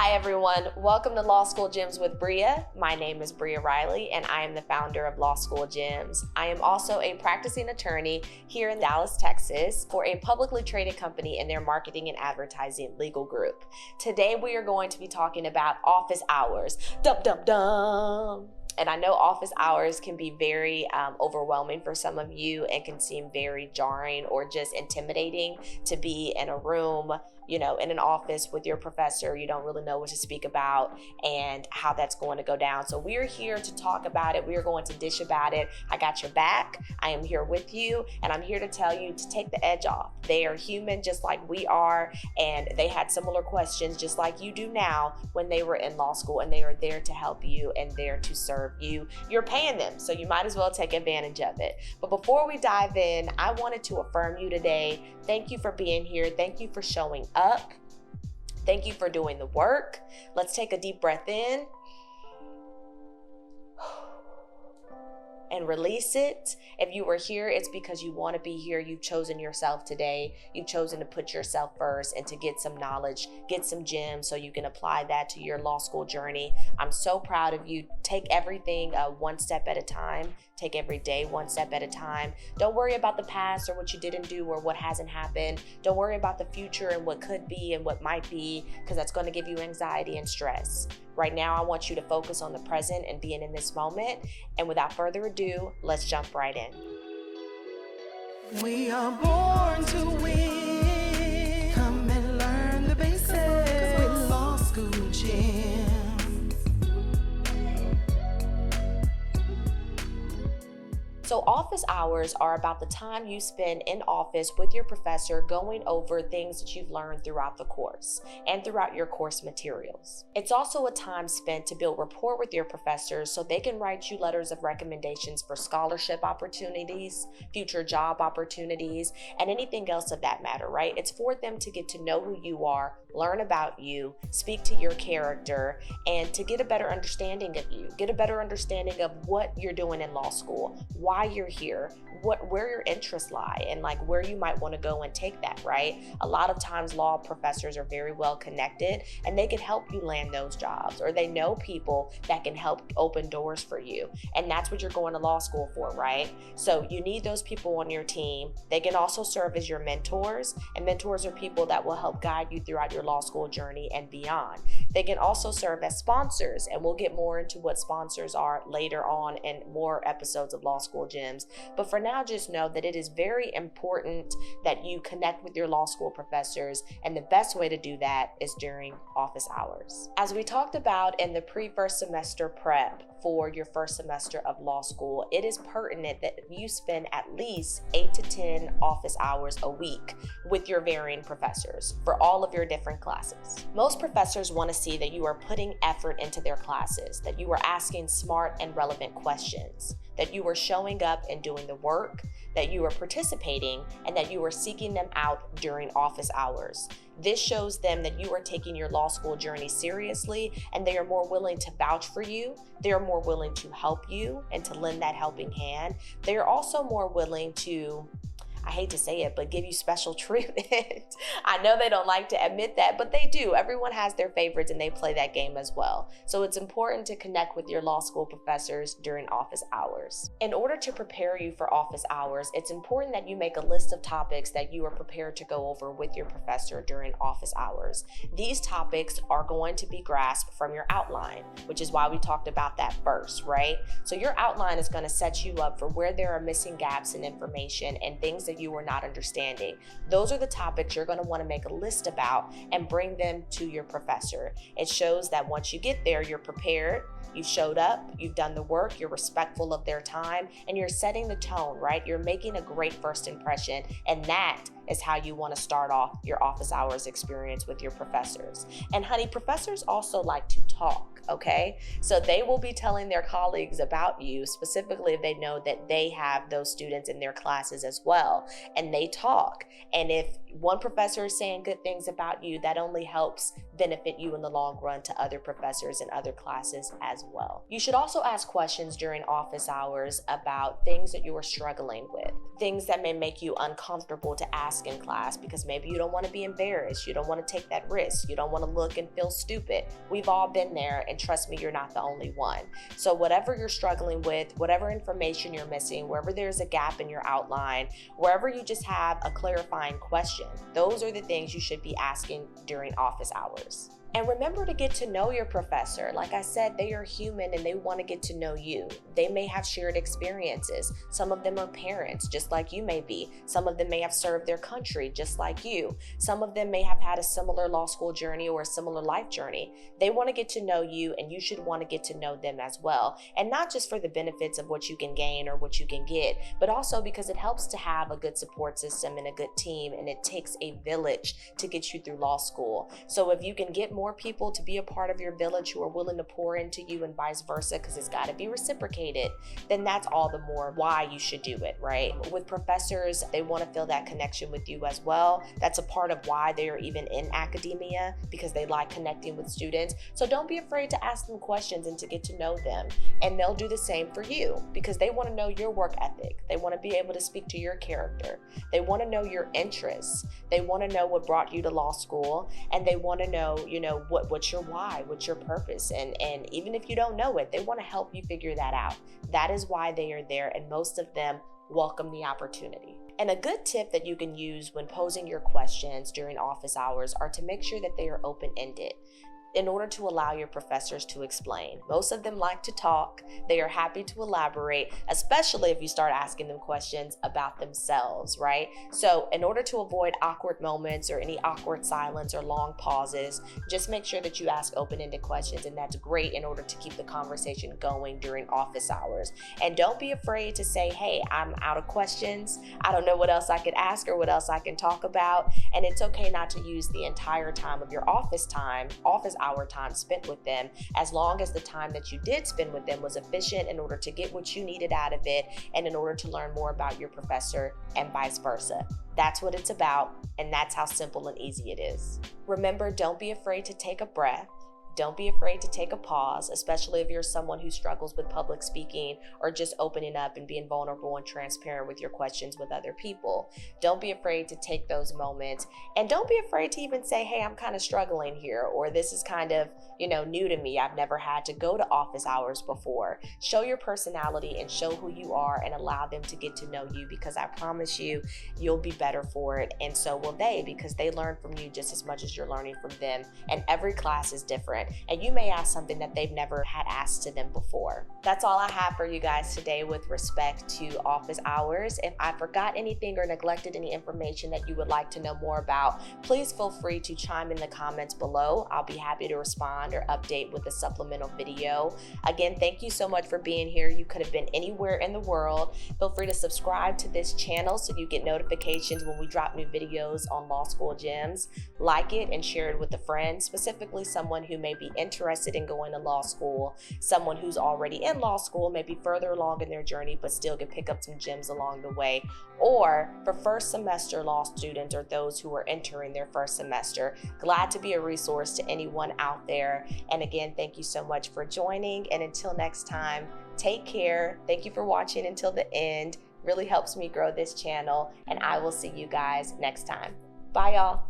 Hi everyone, welcome to Law School Gems with Bria. My name is Bria Riley and I am the founder of Law School Gems. I am also a practicing attorney here in Dallas, Texas for a publicly traded company in their marketing and advertising legal group. Today we are going to be talking about office hours. Dum dum dum. And I know office hours can be very overwhelming for some of you and can seem very jarring or just intimidating to be in a room, in an office with your professor. You don't really know what to speak about and how that's going to go down. So we're here to talk about it. We are going to dish about it. I got your back. I am here with you, and I'm here to tell you to take the edge off. They are human just like we are, and they had similar questions just like you do now when they were in law school, and they are there to help you and there to serve you. You're paying them, so you might as well take advantage of it. But before we dive in, I wanted to affirm you today. Thank you for being here. Thank you for showing up. Thank you for doing the work. Let's take a deep breath in and release it. If you were here, it's because you want to be here. You've chosen yourself today. You've chosen to put yourself first and to get some knowledge, get some gems so you can apply that to your law school journey. I'm so proud of you. Take everything one step at a time. Take every day one step at a time. Don't worry about the past or what you didn't do or what hasn't happened. Don't worry about the future and what could be and what might be, because that's going to give you anxiety and stress. Right now, I want you to focus on the present and being in this moment. And without further ado, let's jump right in. We are born to win. Come and learn the basics with Law School Gems. So office hours are about the time you spend in office with your professor going over things that you've learned throughout the course and throughout your course materials. It's also a time spent to build rapport with your professors so they can write you letters of recommendations for scholarship opportunities, future job opportunities, and anything else of that matter, right? It's for them to get to know who you are, learn about you, speak to your character, and to get a better understanding of you, get a better understanding of what you're doing in law school, why you're here, where your interests lie, and like where you might want to go and take that, right? A lot of times law professors are very well connected and they can help you land those jobs, or they know people that can help open doors for you. And that's what you're going to law school for, right? So you need those people on your team. They can also serve as your mentors, and mentors are people that will help guide you throughout your law school journey and beyond. They can also serve as sponsors, and we'll get more into what sponsors are later on in more episodes of Law School Gems. But for now, just know that it is very important that you connect with your law school professors, and the best way to do that is during office hours. As we talked about in the pre-first semester prep for your first semester of law school, it is pertinent that you spend at least 8 to 10 office hours a week with your varying professors for all of your different classes. Most professors want to see that you are putting effort into their classes, that you are asking smart and relevant questions, that you are showing up and doing the work, that you are participating, and that you are seeking them out during office hours. This shows them that you are taking your law school journey seriously, and they are more willing to vouch for you. They are more willing to help you and to lend that helping hand. They are also more willing to, I hate to say it, but give you special treatment. I know they don't like to admit that, but they do. Everyone has their favorites and they play that game as well. So it's important to connect with your law school professors during office hours. In order to prepare you for office hours, it's important that you make a list of topics that you are prepared to go over with your professor during office hours. These topics are going to be grasped from your outline, which is why we talked about that first, right? So your outline is going to set you up for where there are missing gaps in information and things that you are not understanding. Those are the topics you're going to want to make a list about and bring them to your professor. It shows that once you get there, you're prepared, you showed up, you've done the work, you're respectful of their time, and you're setting the tone, right? You're making a great first impression, and that is how you want to start off your office hours experience with your professors. And honey, professors also like to talk, okay? So they will be telling their colleagues about you, specifically if they know that they have those students in their classes as well, and they talk. And if one professor is saying good things about you, that only helps benefit you in the long run to other professors and other classes as well. You should also ask questions during office hours about things that you are struggling with, things that may make you uncomfortable to ask in class because maybe you don't want to be embarrassed, you don't want to take that risk, you don't want to look and feel stupid. We've all been there, and trust me, you're not the only one. So whatever you're struggling with, whatever information you're missing, wherever there's a gap in your outline, wherever you just have a clarifying question, those are the things you should be asking during office hours. And remember to get to know your professor. Like I said, they are human and they want to get to know you. They may have shared experiences. Some of them are parents, just like you may be. Some of them may have served their country, just like you. Some of them may have had a similar law school journey or a similar life journey. They want to get to know you, and you should want to get to know them as well. And not just for the benefits of what you can gain or what you can get, but also because it helps to have a good support system and a good team, and it takes a village to get you through law school. So if you can get more people to be a part of your village who are willing to pour into you and vice versa, because it's got to be reciprocated, then that's all the more why you should do it, right? With professors, they want to feel that connection with you as well. That's a part of why they are even in academia, because they like connecting with students. So don't be afraid to ask them questions and to get to know them. And they'll do the same for you, because they want to know your work ethic. They want to be able to speak to your character. They want to know your interests. They want to know what brought you to law school, and they want to know, what's your why, what's your purpose, and even if you don't know it, they want to help you figure that out. That is why they are there, and most of them welcome the opportunity. And a good tip that you can use when posing your questions during office hours are to make sure that they are open-ended, in order to allow your professors to explain. Most of them like to talk. They are happy to elaborate, especially if you start asking them questions about themselves, right? So in order to avoid awkward moments or any awkward silence or long pauses, just make sure that you ask open-ended questions, and that's great in order to keep the conversation going during office hours. And don't be afraid to say, hey, I'm out of questions. I don't know what else I could ask or what else I can talk about. And it's okay not to use the entire time of your office hour time spent with them, as long as the time that you did spend with them was efficient in order to get what you needed out of it and in order to learn more about your professor and vice versa. That's what it's about, and that's how simple and easy it is. Remember, don't be afraid to take a breath. Don't be afraid to take a pause, especially if you're someone who struggles with public speaking or just opening up and being vulnerable and transparent with your questions with other people. Don't be afraid to take those moments, and don't be afraid to even say, hey, I'm kind of struggling here, or this is kind of, new to me. I've never had to go to office hours before. Show your personality and show who you are, and allow them to get to know you, because I promise you, you'll be better for it, and so will they, because they learn from you just as much as you're learning from them, and every class is different. And you may ask something that they've never had asked to them before. That's all I have for you guys today with respect to office hours. If I forgot anything or neglected any information that you would like to know more about, please feel free to chime in the comments below. I'll be happy to respond or update with a supplemental video. Again, thank you so much for being here. You could have been anywhere in the world. Feel free to subscribe to this channel so you get notifications when we drop new videos on Law School Gems. Like it and share it with a friend, specifically someone who may be interested in going to law school, someone who's already in law school, maybe further along in their journey, but still can pick up some gems along the way, or for first semester law students or those who are entering their first semester. Glad to be a resource to anyone out there. And again, thank you so much for joining. And until next time, take care. Thank you for watching until the end. Really helps me grow this channel. And I will see you guys next time. Bye, y'all.